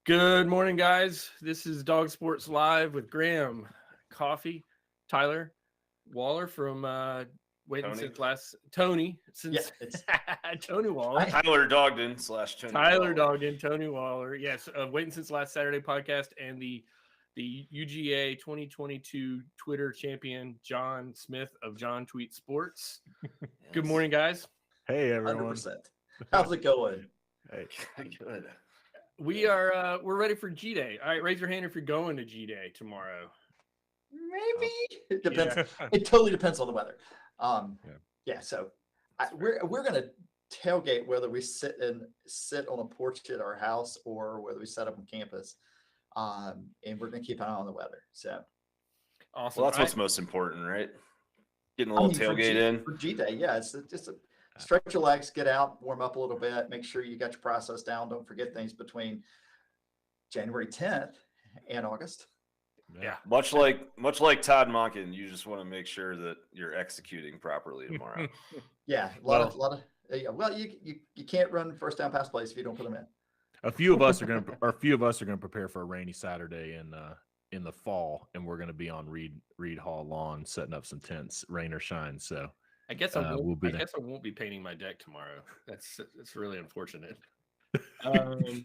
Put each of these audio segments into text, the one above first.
Good morning, guys. This is Dog Sports Live with Graham, Coffee, Tyler, Waller from waiting Tony. since last Tony since it's Tony Waller. Tyler Dogden / Tony Tyler Waller. Dogden, Tony Waller. Yes, waiting since last Saturday podcast and the UGA 2022 Twitter champion John Smith of John Tweet Sports. Yes. Good morning, guys. Hey everyone. 100%. How's it going? Hey. Good. We're ready for G Day. All right, raise your hand if you're going to G Day tomorrow. Maybe it depends. Yeah. It totally depends on the weather. Yeah. So we're gonna tailgate whether we sit on a porch at our house or whether we set up on campus, and we're gonna keep an eye on the weather. So Awesome. Well, that's what's most important, right? Getting a little tailgate in. For G Day. Yeah, it's just a stretch your legs, get out, warm up a little bit, make sure you got your process down. Don't forget things between January 10th and August. Yeah. Much like Todd Monken, you just want to make sure that you're executing properly tomorrow. Yeah, a lot of. Well, you can't run first down pass plays if you don't put them in. A few of us are going to prepare for a rainy Saturday in the fall, and we're going to be on Reed Hall lawn setting up some tents, rain or shine. So I guess I won't be painting my deck tomorrow. That's really unfortunate.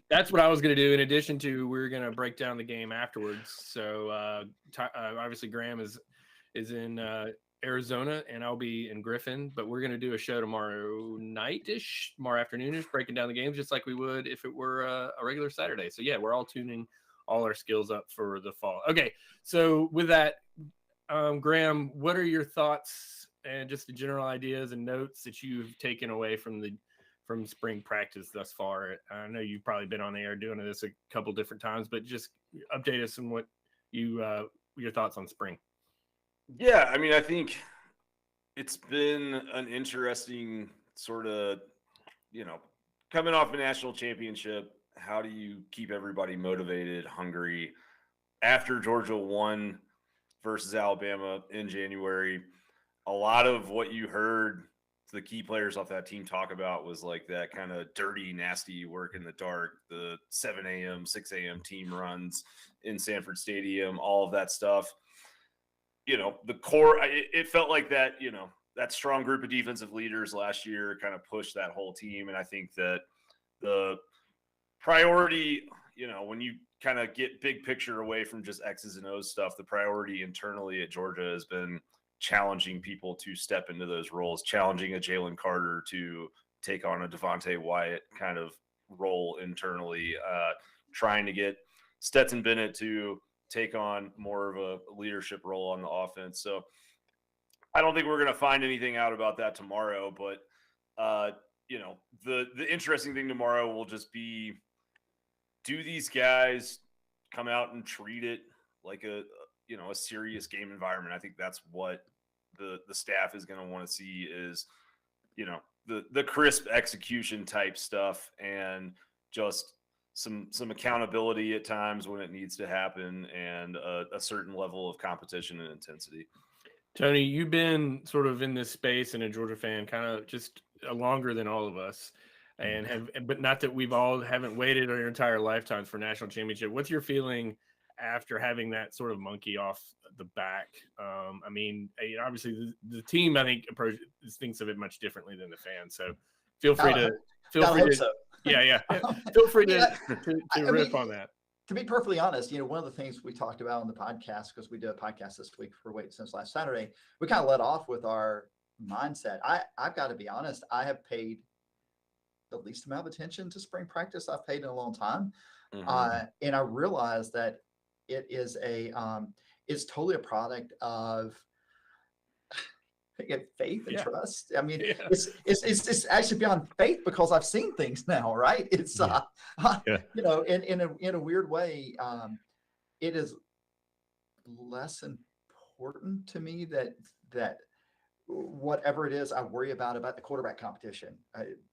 That's what I was going to do. In addition to, we're going to break down the game afterwards. So obviously Graham is in Arizona, and I'll be in Griffin. But we're going to do a show tomorrow night-ish, tomorrow afternoon-ish, breaking down the games just like we would if it were a regular Saturday. So yeah, we're all tuning all our skills up for the fall. Okay, so with that, Graham, what are your thoughts and just the general ideas and notes that you've taken away from spring practice thus far? I know you've probably been on the air doing this a couple different times, but just update us on what your thoughts on spring. Yeah, I mean, I think it's been an interesting sort of, coming off a national championship, how do you keep everybody motivated, hungry? After Georgia won versus Alabama in January, a lot of what you heard the key players off that team talk about was like that kind of dirty, nasty work in the dark, the 7 a.m., 6 a.m. team runs in Sanford Stadium, all of that stuff. The core, it felt like that, that strong group of defensive leaders last year kind of pushed that whole team. And I think that the priority, when you kind of get big picture away from just X's and O's stuff, the priority internally at Georgia has been challenging people to step into those roles, challenging a Jalen Carter to take on a Devontae Wyatt kind of role internally, trying to get Stetson Bennett to take on more of a leadership role on the offense. So I don't think we're going to find anything out about that tomorrow, but the interesting thing tomorrow will just be, do these guys come out and treat it like a serious game environment? I think that's what the staff is going to want to see is, the crisp execution type stuff and just some accountability at times when it needs to happen and a certain level of competition and intensity. Tony, you've been sort of in this space and a Georgia fan kind of just longer than all of us, but not that we've all haven't waited our entire lifetimes for national championship. What's your feeling after having that sort of monkey off the back? I mean, obviously the team, I think, thinks of it much differently than the fans. So feel free to Feel free to riff on that. To be perfectly honest, one of the things we talked about on the podcast, because we did a podcast this week for Wait since last Saturday, we kind of led off with our mindset. I've got to be honest, I have paid the least amount of attention to spring practice I've paid in a long time. Mm-hmm. And I realized that it is it's totally a product of faith and trust. I mean, it's actually beyond faith because I've seen things now, right? It's in a weird way, it is less important to me that whatever it is I worry about the quarterback competition.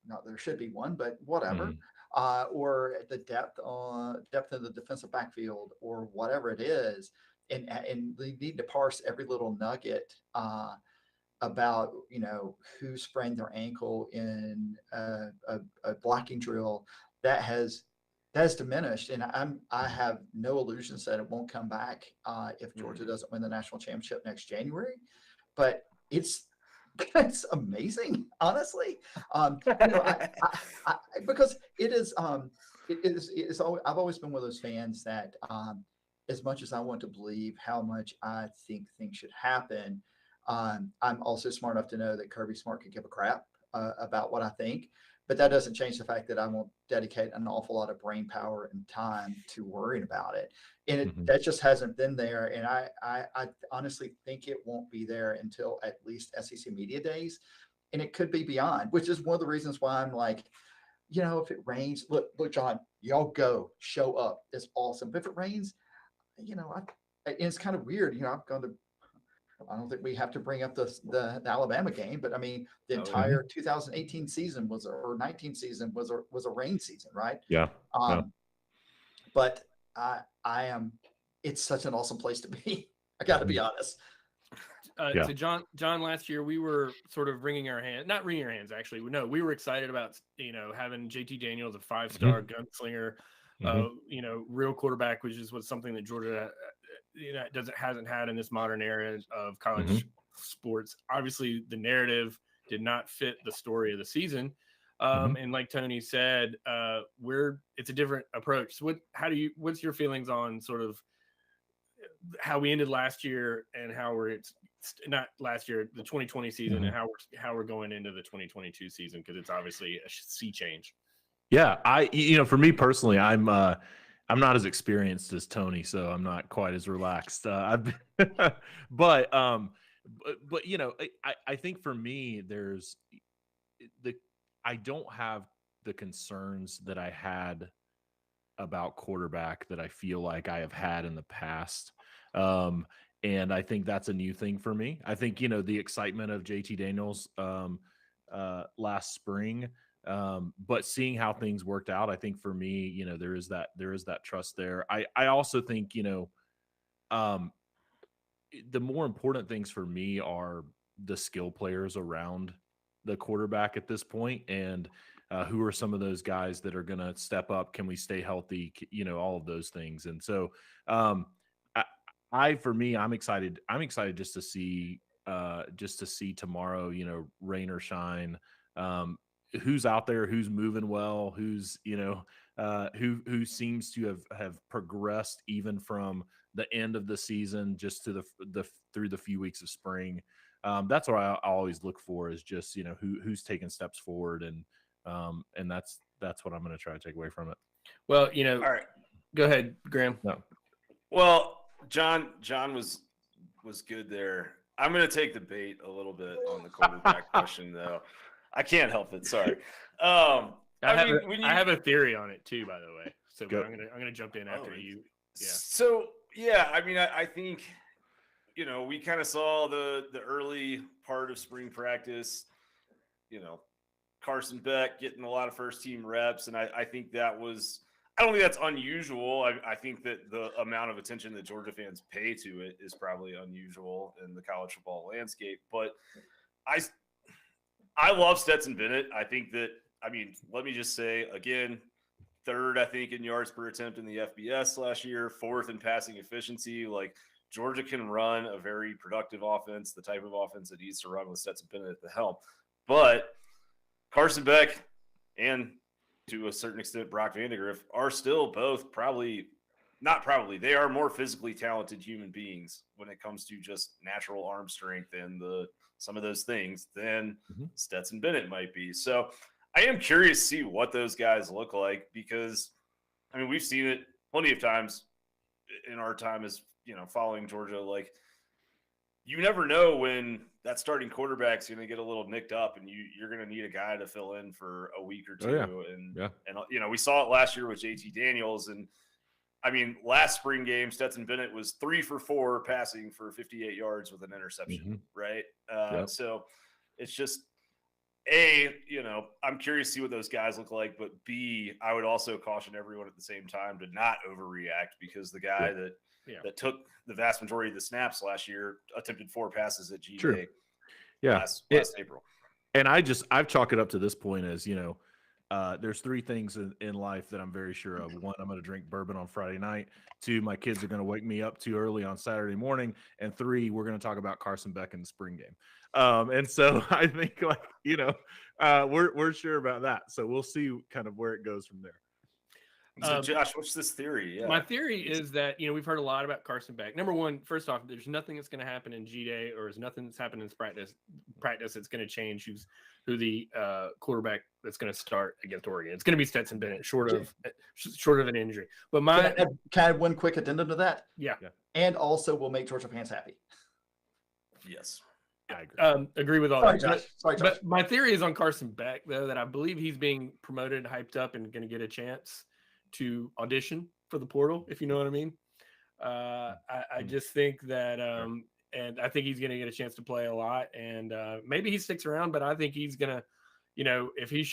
Not there should be one, but whatever. Or the depth of the defensive backfield or whatever it is, and they need to parse every little nugget about who sprained their ankle in a blocking drill that has that has diminished, and I have no illusions that it won't come back if Georgia doesn't win the national championship next January. But it's amazing, honestly. Because it is I've always been one of those fans that as much as I want to believe how much I think things should happen, I'm also smart enough to know that Kirby Smart could give a crap about what I think. But that doesn't change the fact that I won't dedicate an awful lot of brain power and time to worrying about it. And that just hasn't been there. And I honestly think it won't be there until at least SEC Media Days. And it could be beyond, which is one of the reasons why I'm like, if it rains, look, John, y'all go, show up. It's awesome. But if it rains, and it's kind of weird. I don't think we have to bring up the Alabama game, but I mean, the entire 2018 season or 19 season was a rain season, right? Yeah. But it's such an awesome place to be. I got to be honest. So John, last year we were sort of not wringing our hands, actually. No, we were excited about, having JT Daniels, a 5-star gunslinger, real quarterback, which was something that Georgia, hasn't had in this modern era of college sports. Obviously, the narrative did not fit the story of the season. And like Tony said, it's a different approach. So what's your feelings on sort of how we ended last year and how not last year, the 2020 season, and how we're going into the 2022 season? Because it's obviously a sea change. Yeah, for me personally, I'm not as experienced as Tony, so I'm not quite as relaxed. But I think for me, I don't have the concerns that I had about quarterback that I feel like I have had in the past. And I think that's a new thing for me. I think, the excitement of JT Daniels last spring, but seeing how things worked out, I think for me, there is that trust there. I also think, the more important things for me are the skill players around the quarterback at this point, and who are some of those guys that are going to step up? Can we stay healthy? All of those things. And so, for me, I'm excited. I'm excited just to see tomorrow, rain or shine, who's out there, who's moving well, who's, who seems to have progressed even from the end of the season just to through the few weeks of spring. That's what I always look for, is just, who's taking steps forward. And that's what I'm going to try to take away from it. Well, all right, go ahead, Graham. No. Well, John was good there. I'm going to take the bait a little bit on the quarterback question, though. I can't help it. Sorry. I have a theory on it too, by the way. So I'm gonna jump in after you. Yeah. So yeah, I think we kind of saw the early part of spring practice. Carson Beck getting a lot of first team reps, and I think that was. I don't think that's unusual. I think that the amount of attention that Georgia fans pay to it is probably unusual in the college football landscape. But I love Stetson Bennett. I think that, let me just say again, third, I think, in yards per attempt in the FBS last year, fourth in passing efficiency. Like, Georgia can run a very productive offense, the type of offense it needs to run with Stetson Bennett at the helm. But Carson Beck and, to a certain extent, Brock Vandegrift are still both they are more physically talented human beings when it comes to just natural arm strength and some of those things than Stetson Bennett might be. So I am curious to see what those guys look like, because we've seen it plenty of times in our time as, following Georgia. Like, you never know when that starting quarterback's going to get a little nicked up, and you're going to need a guy to fill in for a week or two. And we saw it last year with JT Daniels. And last spring game, Stetson Bennett was 3 for 4 passing for 58 yards with an interception. Right. So it's just I'm curious to see what those guys look like, but B, I would also caution everyone at the same time to not overreact, because the guy that took the vast majority of the snaps last year attempted 4 passes at GA last April. And I've chalked it up to this point as, there's three things in life that I'm very sure of. One, I'm going to drink bourbon on Friday night. Two, my kids are going to wake me up too early on Saturday morning. And three, we're going to talk about Carson Beck in the spring game. And so I think, like, we're sure about that. So we'll see kind of where it goes from there. So Josh, what's this theory? Yeah. My theory is that, we've heard a lot about Carson Beck. Number one, first off, there's nothing that's going to happen in G-Day, or there's nothing that's happened in practice that's going to change who the quarterback that's going to start against Oregon. It's going to be Stetson Bennett, short of an injury. But can I have one quick addendum to that? Yeah. And also will make Georgia fans happy. Yes. I agree. Agree with all Sorry, that. Josh. Sorry, Josh. But my theory is on Carson Beck, though, that I believe he's being promoted, hyped up, and going to get a chance to audition for the portal, if you know what I mean. I just think that, and I think he's going to get a chance to play a lot, and maybe he sticks around, but I think he's going to, if he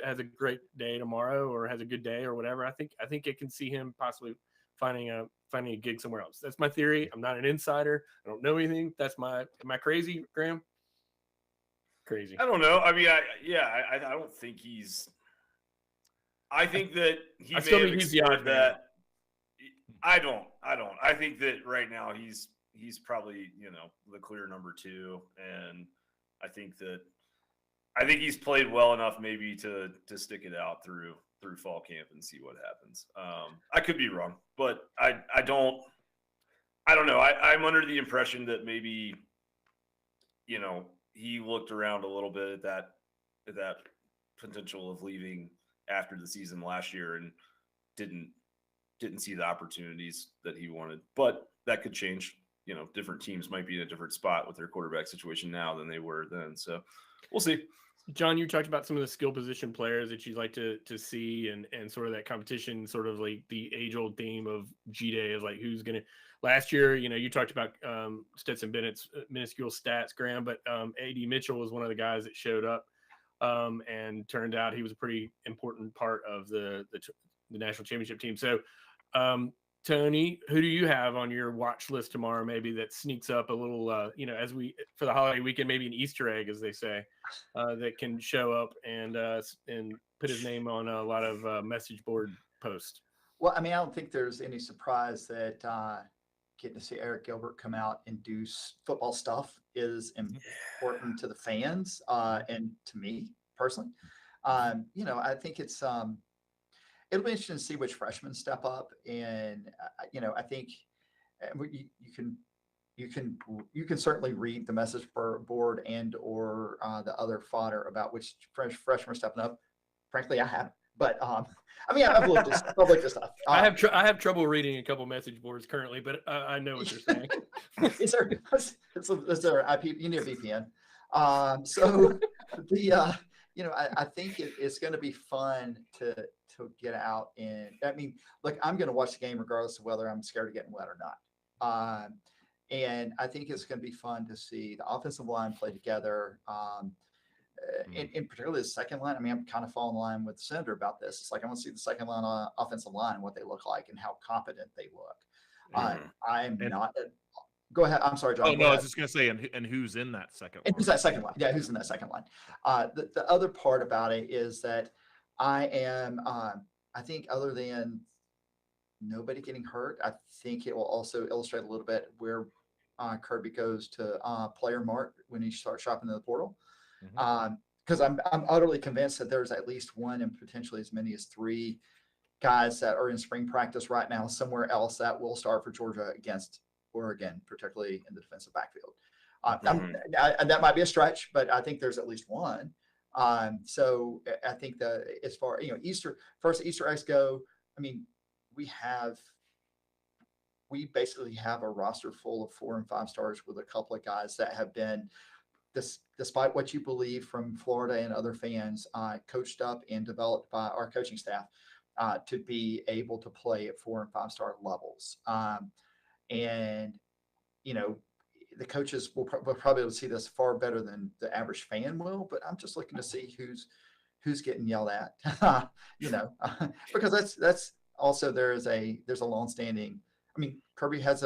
has a great day tomorrow or has a good day or whatever, I think I can see him possibly finding a gig somewhere else. That's my theory. I'm not an insider. I don't know anything. Am I crazy, Graham? Crazy. I don't know. I mean, I don't think he's. I think that he may have explored that. I don't. I think that right now he's probably the clear number 2, and I think he's played well enough maybe to stick it out through fall camp and see what happens. I could be wrong, but I don't know. I'm under the impression that maybe he looked around a little bit at that potential of leaving after the season last year and didn't see the opportunities that he wanted. But that could change. Different teams might be in a different spot with their quarterback situation now than they were then. So we'll see. John, you talked about some of the skill position players that you'd like to see and sort of that competition, sort of like the age-old theme of G-Day of like who's going to – last year, you talked about Stetson Bennett's minuscule stats, Graham, but A.D. Mitchell was one of the guys that showed up and turned out he was a pretty important part of the national championship team. So, Tony, who do you have on your watch list tomorrow? Maybe that sneaks up a little, as for the holiday weekend, maybe an Easter egg, as they say, that can show up and put his name on a lot of message board posts. Well, I mean, I don't think there's any surprise that getting to see Eric Gilbert come out and do football stuff is important to the fans and to me personally. I think it's it'll be interesting to see which freshmen step up, and I think you can certainly read the message board and or the other fodder about which freshmen are stepping up. Frankly, I haven't, but I've looked at stuff. I have trouble reading a couple message boards currently, but I know what you're saying. Is there IP? You need a VPN. So I think it's going to be fun to get out and I'm going to watch the game regardless of whether I'm scared of getting wet or not. And I think it's going to be fun to see the offensive line play together. In particularly the second line. I'm kind of following the line with the Senator about this. It's like I want to see the second line offensive line and what they look like and how competent they look. Go ahead. I'm sorry, John. Oh, no, I was just going to say, and who's in that second line? Who's that second line? Yeah, who's in that second line? The other part about it is that I think other than nobody getting hurt, I think it will also illustrate a little bit where Kirby goes to player mark when he starts shopping in the portal. Because I'm utterly convinced that there's at least one and potentially as many as 3 guys that are in spring practice right now somewhere else that will start for Georgia against Oregon, particularly in the defensive backfield. That might be a stretch, but I think there's at least one. So I think that as far Easter eggs go, we basically have a roster full of 4 and 5 stars with a couple of guys that have been, despite what you believe from Florida and other fans, coached up and developed by our coaching staff to be able to play at 4 and 5 star levels. And the coaches will probably able to see this far better than the average fan will, but I'm just looking to see who's getting yelled at, because that's also there's a longstanding. Kirby has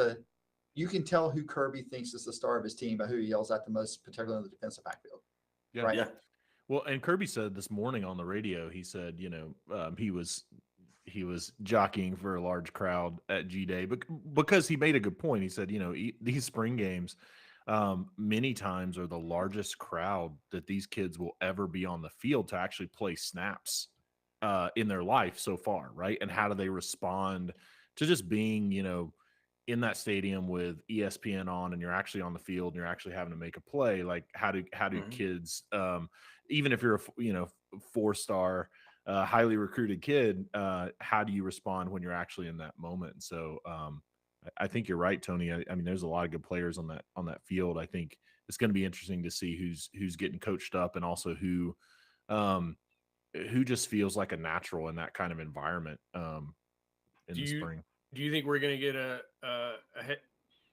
you can tell who Kirby thinks is the star of his team by who he yells at the most, particularly in the defensive backfield. Yeah. Right? Yeah. Well, and Kirby said this morning on the radio, he said, he was jockeying for a large crowd at G-Day, but because he made a good point. He said, these spring games many times are the largest crowd that these kids will ever be on the field to actually play snaps in their life so far, right? And how do they respond to just being, in that stadium with ESPN on, and you're actually on the field and you're actually having to make a play? Like how do kids, even if you're a 4-star highly recruited kid, how do you respond when you're actually in that moment? So I think you're right, Tony. I mean, there's a lot of good players on that field. I think it's going to be interesting to see who's getting coached up, and also who just feels like a natural in that kind of environment in the spring. Do you think we're going to get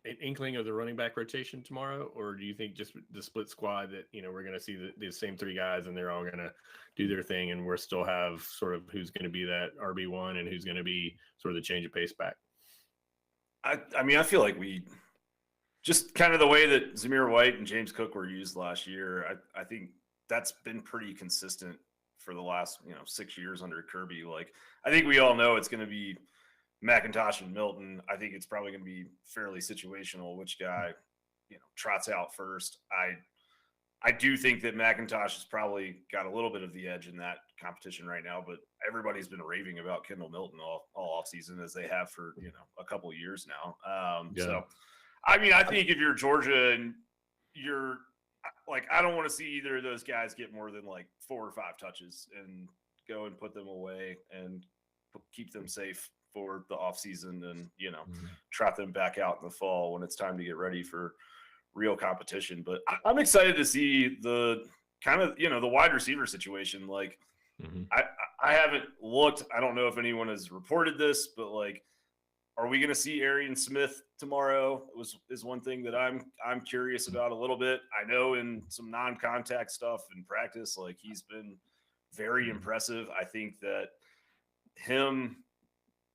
an inkling of the running back rotation tomorrow, or do you think just the split squad that we're going to see the same 3 guys and they're all going to do their thing, and we'll still have sort of who's going to be that RB1 and who's going to be sort of the change of pace back? I mean, I feel like we just kind of the way that Zamir White and James Cook were used last year. I think that's been pretty consistent for the last 6 years under Kirby. Like, I think we all know it's going to be McIntosh and Milton. I think it's probably going to be fairly situational which guy trots out first. I do think that McIntosh has probably got a little bit of the edge in that competition right now, but everybody's been raving about Kendall Milton all offseason, as they have for a couple of years now. So, I mean, I think if you're Georgia and you're like, I don't want to see either of those guys get more than like 4 or 5 touches and go and put them away and keep them safe for the offseason, and trot them back out in the fall when it's time to get ready for real competition. But I'm excited to see the kind of the wide receiver situation. Like, I haven't looked. I don't know if anyone has reported this, but like, are we going to see Arian Smith tomorrow? Is one thing that I'm curious about a little bit. I know in some non-contact stuff in practice, like, he's been very impressive. I think that him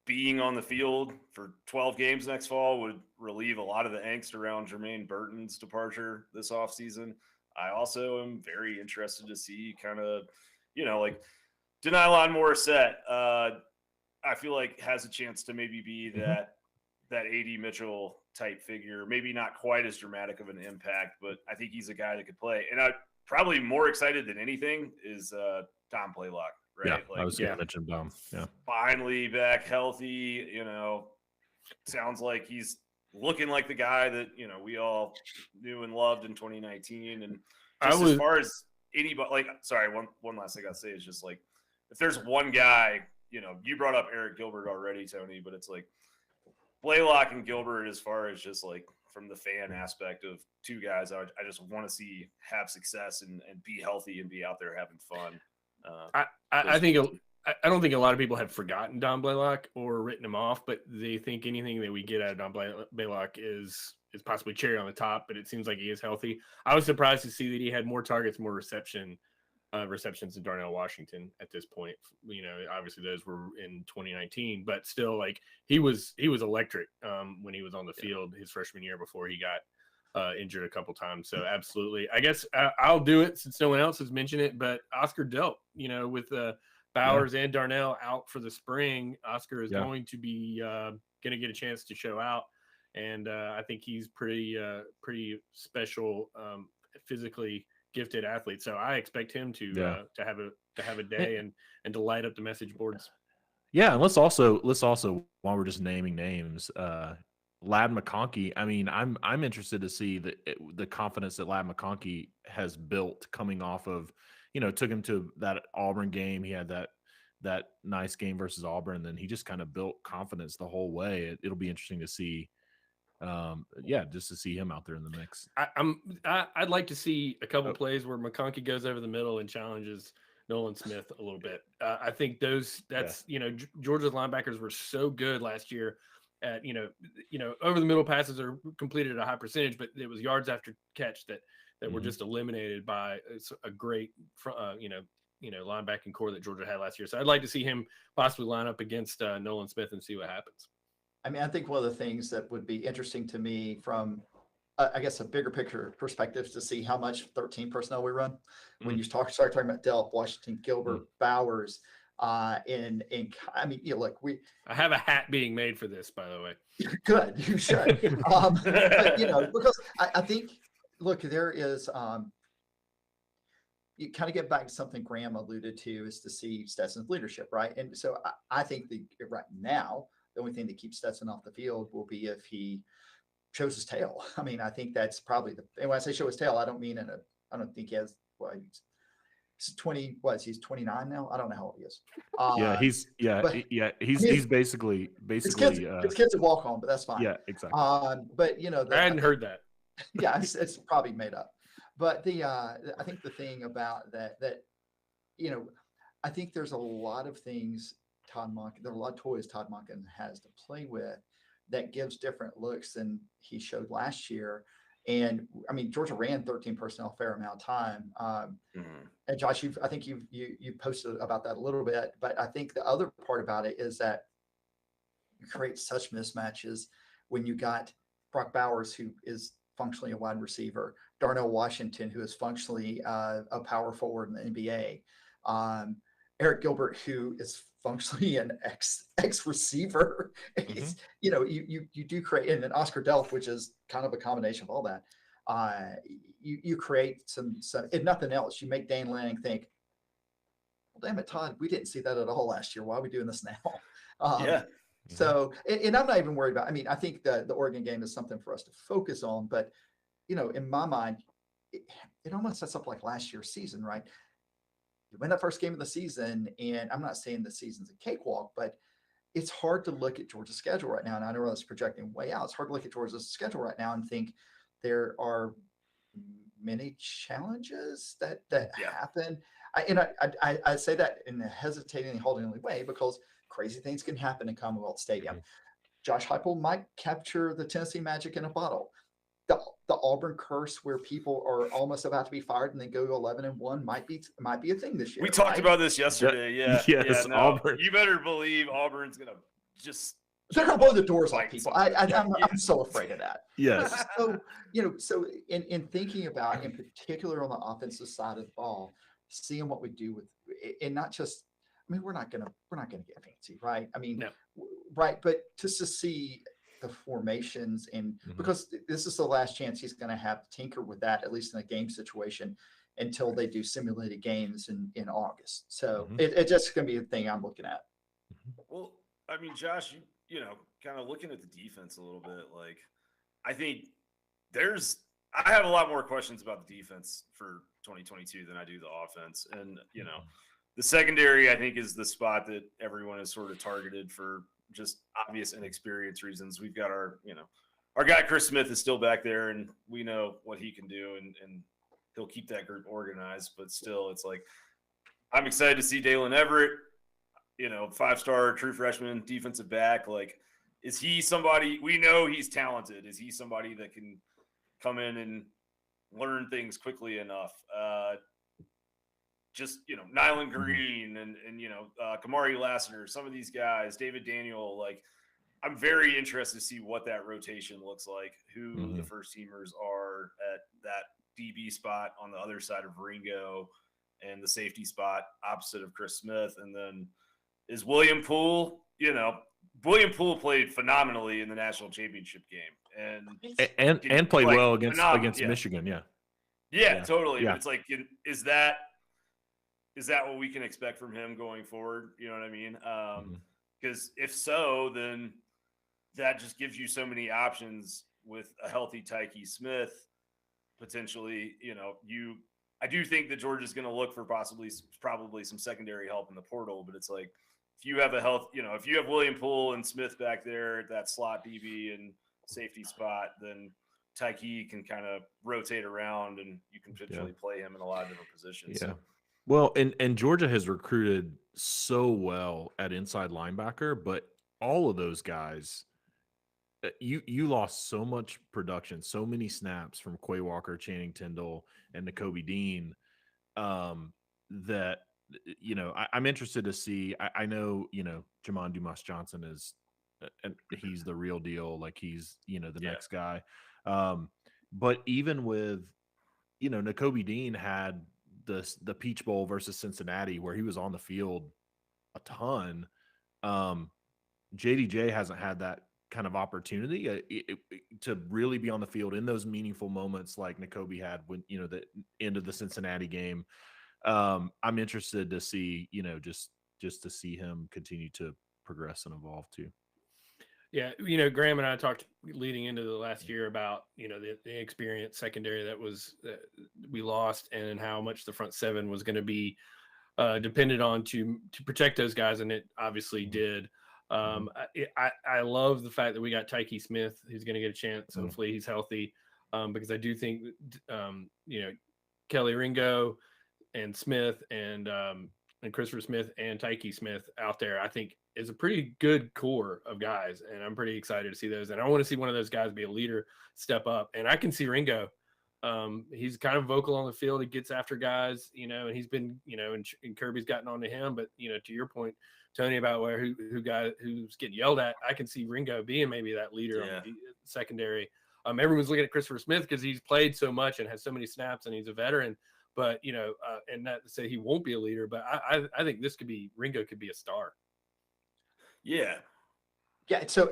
being on the field for 12 games next fall would relieve a lot of the angst around Jermaine Burton's departure this offseason. I also am very interested to see kind of, like, Denylon Morissette, I feel like has a chance to maybe be that A.D. Mitchell type figure. Maybe not quite as dramatic of an impact, but I think he's a guy that could play. And I'm probably more excited than anything is Tom Playlock. Right? Yeah, like, I was going to mention Dom. Yeah, finally back healthy. Sounds like he's looking like the guy that we all knew and loved in 2019. And just as far as anybody, like, sorry, one last thing I gotta say is just like, if there's one guy, you brought up Eric Gilbert already, Tony, but it's like Blaylock and Gilbert, as far as just like from the fan aspect of 2 guys, I just want to see have success and be healthy and be out there having fun. I don't think a lot of people have forgotten Don Blaylock or written him off, but they think anything that we get out of Don Blaylock is possibly cherry on the top. But it seems like he is healthy. I was surprised to see that he had more targets, more receptions than Darnell Washington at this point. Obviously those were in 2019, but still, like, he was electric when he was on the field his freshman year before he got injured a couple times. So absolutely, I guess I'll do it since no one else has mentioned it, but Oscar Delp, with Bowers and Darnell out for the spring, Oscar is going to be going to get a chance to show out. And I think he's pretty special, physically gifted athlete. So I expect him to have a day and to light up the message boards. Yeah. And let's also, while we're just naming names, Ladd McConkey. I mean, I'm interested to see the confidence that Ladd McConkey has built coming off of, took him to that Auburn game. He had that nice game versus Auburn, and then he just kind of built confidence the whole way. It'll be interesting to see, just to see him out there in the mix. I'd like to see a couple plays where McConkey goes over the middle and challenges Nolan Smith a little bit. I think Georgia's linebackers were so good last year at over the middle passes are completed at a high percentage, but it was yards after catch that were just eliminated by a great linebacking core that Georgia had last year. So I'd like to see him possibly line up against Nolan Smith and see what happens. I mean, I think one of the things that would be interesting to me from I guess a bigger picture perspective to see how much 13 personnel we run. When you start talking about Delp, Washington, Gilbert, Bowers, and I mean, look, I have a hat being made for this, by the way. Good, you should. But because I think, look, there is you kind of get back to something Graham alluded to, is to see Stetson's leadership, right? And so I think right now, the only thing that keeps Stetson off the field will be if he shows his tail. I mean, I think that's probably and when I say show his tail, I don't mean I don't think he has, he's 20, he's 29 now. I don't know how old he is. He's basically his kids a walk on, but that's fine. Yeah, exactly. But I hadn't heard that. Yeah, it's probably made up. But I think the thing about that I think there's a lot of things there are a lot of toys Todd Monken has to play with that gives different looks than he showed last year. And I mean, Georgia ran 13 personnel a fair amount of time. And Josh, I think you posted about that a little bit, but I think the other part about it is that you create such mismatches when you got Brock Bowers, who is functionally a wide receiver, Darnell Washington, who is functionally a power forward in the NBA, Eric Gilbert, who is functionally an ex receiver. You do create, and then Oscar Delp, which is kind of a combination of all that. You create some, if nothing else, you make Dane Lanning think, well, damn it, Todd, we didn't see that at all last year. Why are we doing this now? So, and I'm not even worried about, I mean, I think the Oregon game is something for us to focus on, but, in my mind, it almost sets up like last year's season, right? You win that first game of the season, and I'm not saying the season's a cakewalk, but it's hard to look at Georgia's schedule right now. And I know it's projecting way out. It's hard to look at Georgia's schedule right now and think there are many challenges that happen. I say that in a hesitating, holding way because crazy things can happen in Commonwealth Stadium. Josh Heupel might capture the Tennessee Magic in a bottle. The Auburn curse, where people are almost about to be fired and then go 11-1, might be a thing this year. We talked about this yesterday. Yes, Auburn. You better believe Auburn's gonna they're gonna blow the doors off people. I'm so afraid of that. Yes. So so in thinking about, in particular on the offensive side of the ball, seeing what we do with, and not just, I mean, we're not gonna get fancy, right? I mean, no. Right, but just to see the formations, and because this is the last chance he's going to have to tinker with that, at least in a game situation, until they do simulated games in August. So it's just going to be a thing I'm looking at. Well, I mean, Josh, you kind of looking at the defense a little bit, like, I think I have a lot more questions about the defense for 2022 than I do the offense. And, the secondary, I think, is the spot that everyone is sort of targeted for just obvious inexperience reasons. We've got our guy Chris Smith is still back there, and we know what he can do, and he'll keep that group organized. But still, it's like, I'm excited to see Dalen Everett, 5-star true freshman defensive back. Like, is he somebody, we know he's talented? Is he somebody that can come in and learn things quickly enough? Just, Nyland Green and Kamari Lassiter, some of these guys, David Daniel, like, I'm very interested to see what that rotation looks like, who the first teamers are at that DB spot on the other side of Ringo and the safety spot opposite of Chris Smith. And then is William Poole, William Poole played phenomenally in the national championship game and played well against Michigan. Yeah, totally. Yeah. But it's like, is that what we can expect from him going forward? You know what I mean? Because if so, then that just gives you so many options with a healthy Tyke Smith. Potentially, I do think that Georgia's going to look for probably some secondary help in the portal, but it's like, if you have if you have William Poole and Smith back there at that slot DB and safety spot, then Tyke can kind of rotate around and you can potentially play him in a lot of different positions. Yeah. So. Well, and Georgia has recruited so well at inside linebacker, but all of those guys, you lost so much production, so many snaps from Quay Walker, Channing Tindall, and Nakobe Dean, that I'm interested to see. I know Jamon Dumas Johnson is, and he's the real deal. Like, he's the next guy. But even with, Nakobe Dean had the Peach Bowl versus Cincinnati where he was on the field a ton. JDJ hasn't had that kind of opportunity to really be on the field in those meaningful moments like Nakobe had when, the end of the Cincinnati game. I'm interested to see, just to see him continue to progress and evolve too. Yeah, Graham and I talked leading into the last year about the experienced secondary that we lost, and how much the front seven was going to be depended on to protect those guys, and it obviously did. I love the fact that we got Tyke Smith, who's going to get a chance. Hopefully, he's healthy, because I do think Kelly Ringo and Smith and Christopher Smith and Tyke Smith out there, I think, is a pretty good core of guys, and I'm pretty excited to see those. And I want to see one of those guys be a leader, step up. And I can see Ringo. He's kind of vocal on the field. He gets after guys, and he's been, and Kirby's gotten onto him. But to your point, Tony, about who's getting yelled at, I can see Ringo being maybe that leader on the secondary. Everyone's looking at Christopher Smith because he's played so much and has so many snaps, and he's a veteran. But and not to say he won't be a leader, but I think Ringo could be a star. Yeah. So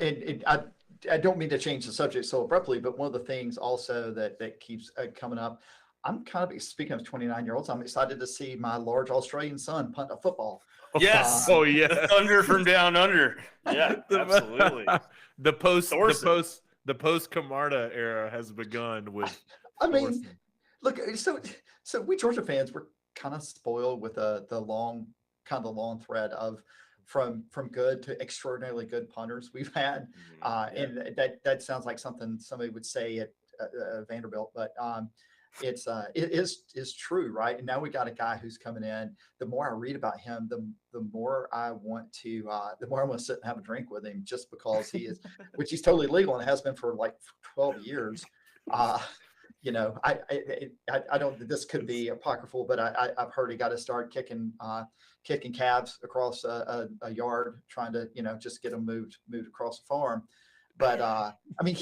I don't mean to change the subject so abruptly, but one of the things also that keeps coming up, I'm kind of, speaking of 29-year-olds, I'm excited to see my large Australian son punt a football. Yes. The Thunder from down under. Yeah, absolutely. The post Camarda era has begun with. I mean, look, so we Georgia fans, we're kind of spoiled with the long thread of from good to extraordinarily good punters we've had, and that sounds like something somebody would say at Vanderbilt, but it is true, right? And now we got a guy who's coming in. The more I read about him, the more I want to sit and have a drink with him, just because he is, which he's totally legal and has been for like 12 years. I don't. This could be apocryphal, but I've heard he got to start kicking calves across a yard, trying to just get them moved across the farm. But I mean,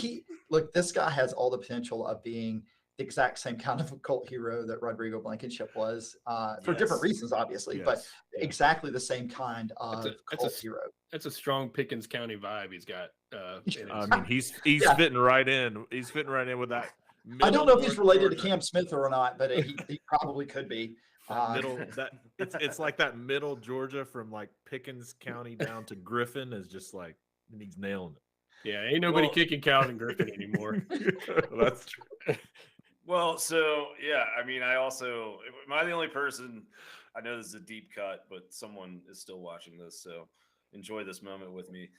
this guy has all the potential of being the exact same kind of a cult hero that Rodrigo Blankenship was, for different reasons, obviously, but exactly the same kind of cult hero. That's a strong Pickens County vibe he's got. I mean, he's fitting right in. He's fitting right in with that. I don't know if he's related to Cam Smith or not, but he probably could be. It's like that middle Georgia from like Pickens County down to Griffin is just like, he's nailing it. Yeah, ain't nobody kicking Calvin Griffin anymore. That's true. Well, so yeah, I mean, am I the only person? I know this is a deep cut, but someone is still watching this, so enjoy this moment with me.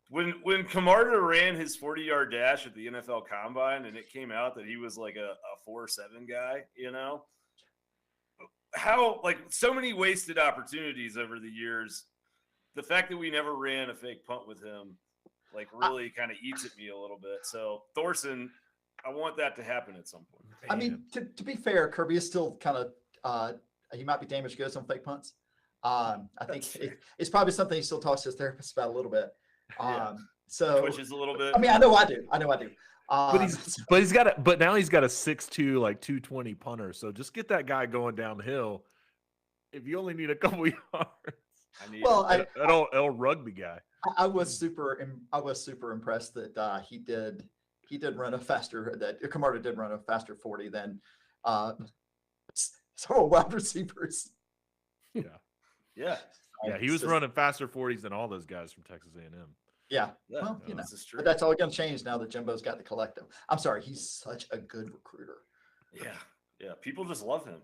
When Camarda ran his 40-yard dash at the NFL Combine, and it came out that he was like a 4.7 guy, how, like, so many wasted opportunities over the years. The fact that we never ran a fake punt with him, like, really kind of eats at me a little bit. So Thorson, I want that to happen at some point. I mean, to be fair, Kirby is still kind of he might be damaged goods on fake punts. I think it's probably something he still talks to his therapist about a little bit. So twitches a little bit. I mean, I know I do. But now he's got a 6'2", like 220 punter. So just get that guy going downhill. If you only need a couple yards, L rugby guy. I was super impressed that he did run a faster, that Camarda did run a faster 40 than several wide receivers. Yeah. He was running faster 40s than all those guys from Texas A&M. Yeah. Well, this is true. But that's all going to change now that Jimbo's got the collective. I'm sorry, he's such a good recruiter. Yeah. People just love him.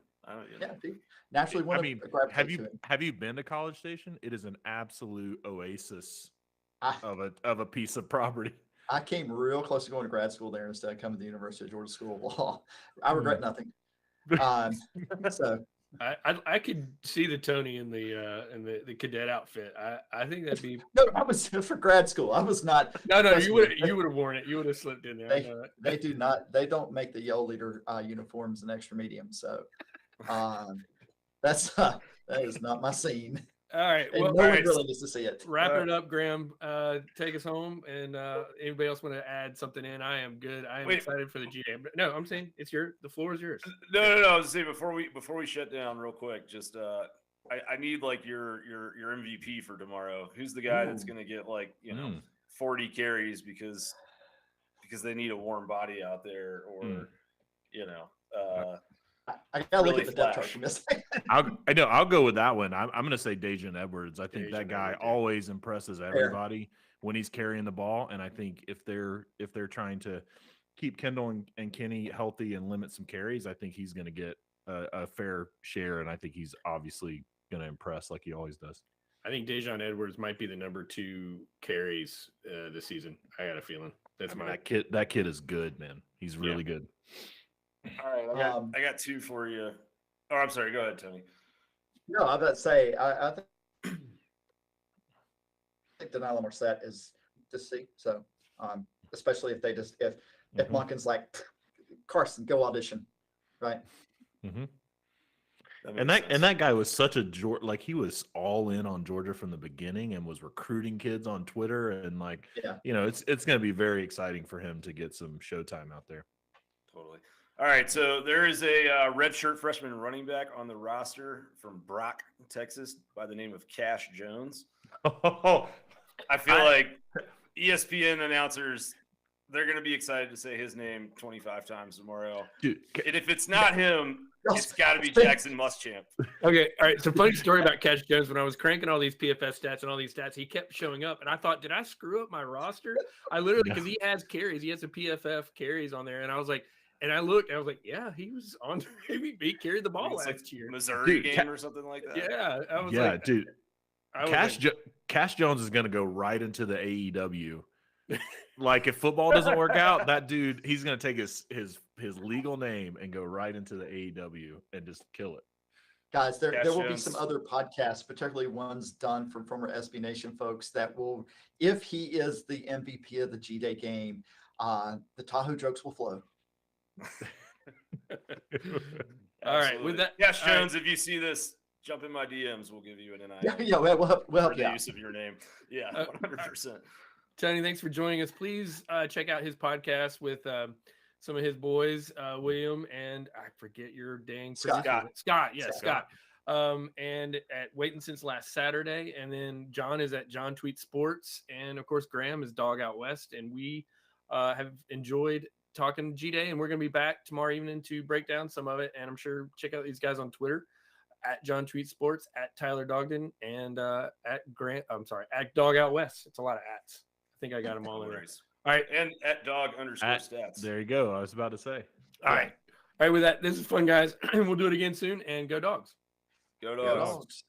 Naturally, have you been to College Station? It is an absolute oasis of a piece of property. I came real close to going to grad school there instead of coming to the University of Georgia School of Law. I regret nothing. So I could see the Tony in the cadet outfit. I think that'd be no. I was for grad school. I was not. No. You would have worn it. You would have slipped in there. They do not. They don't make the Yale leader uniforms in extra medium. So that is not my scene. All right. And Well, no all one right. really needs to see it. Wrapping it up, Graham. Take us home. And anybody else want to add something in? I am good. I am excited for the GA. But no, I'm saying the floor is yours. No. I was saying before we shut down real quick, just I need like your MVP for tomorrow. Who's the guy that's gonna get like 40 carries because they need a warm body out there, or I gotta really look at the depth chart for a second. I'll go with that one. I'm going to say Dejan Edwards. I think that guy always impresses everybody when he's carrying the ball, and I think if they're trying to keep Kendall and Kenny healthy and limit some carries, I think he's going to get a fair share, and I think he's obviously going to impress like he always does. I think Dejan Edwards might be the number 2 carries this season. I got a feeling that kid is good, man. He's really good. All right, I got 2 for you. Oh, I'm sorry. Go ahead, Tony. No, I'm about to say I think Denial Morset is to see. So, especially if if Monken's like, Carson, go audition, right? Mm-hmm. And that guy was such a he was all in on Georgia from the beginning and was recruiting kids on Twitter, and it's going to be very exciting for him to get some showtime out there. Totally. All right, so there is a redshirt freshman running back on the roster from Brock, Texas, by the name of Cash Jones. I feel like ESPN announcers, they're going to be excited to say his name 25 times tomorrow. Dude, and if it's not him, it's got to be Jackson Muschamp. Okay, all right. So funny story about Cash Jones. When I was cranking all these PFS stats and all these stats, he kept showing up, and I thought, did I screw up my roster? I literally, because he has carries, he has some PFF carries on there, and I was like. And I looked, and I was like, yeah, he was on maybe he carried the ball last year. Missouri game or something like that. Yeah. I was dude. Cash Jones is going to go right into the AEW. Like, if football doesn't work out, that dude, he's going to take his legal name and go right into the AEW and just kill it. Guys, there will be some other podcasts, particularly ones done from former SB Nation folks, that will, if he is the MVP of the G-Day game, the Tahoe jokes will flow. All right, with that, Cash Jones, if you see this, jump in my DMs. We'll give you an NIL. Yeah, we'll help you out. Use of your name. Yeah, 100%. Tony, thanks for joining us. Please check out his podcast with some of his boys, William and I forget your dang Scott. Scott. And at waiting since last Saturday, and then John is at John Tweet Sports, and of course Graham is Dog Out West, and we have enjoyed talking G-Day, and we're going to be back tomorrow evening to break down some of it. And I'm sure check out these guys on Twitter at John Tweet Sports, at Tyler Dogden, and at Dog Out West. It's a lot of ats. I think I got them all in there. All right. And at dog_stats. There you go. I was about to say. All right. With that, this is fun, guys. We'll do it again soon, and go Dogs. Go Dogs.